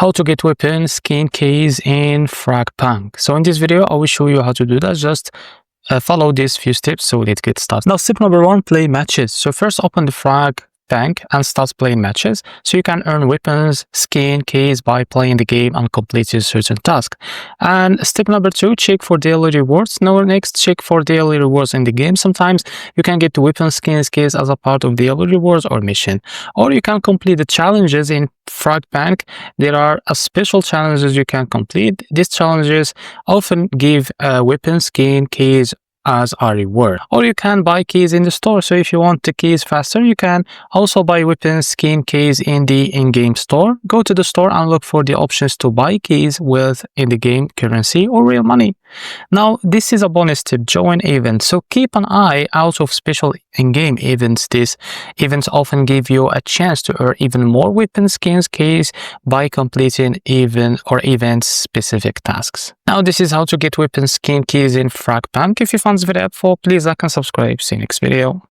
How to get weapon skin keys in FragPunk. So in this video, I will show you how to do that. Just follow these few steps. So let's get started. Now, step number one, play matches. So first open the FragPunk and start playing matches. So you can earn weapons, skin, keys by playing the game and completing certain tasks. And step number two, check for daily rewards. Now next, check for daily rewards in the game. Sometimes you can get the weapon, skins, keys as a part of daily rewards or mission. Or you can complete the challenges in FragPunk. There are special challenges you can complete. These challenges often give weapon, skin, keys as a reward. Or you can buy keys in the store. So if you want the keys faster, you can also buy weapons, skin, keys in the in-game store. Go to the store and look for the options to buy keys with in-the-game currency or real money. Now, this is a bonus tip, join events. So keep an eye out of special in-game events. These events often give you a chance to earn even more weapons, skins, keys by completing event-specific tasks. Now, this is how to get weapons, skin, keys in FragPunk. If you found this video helpful, please like and subscribe. See you next video.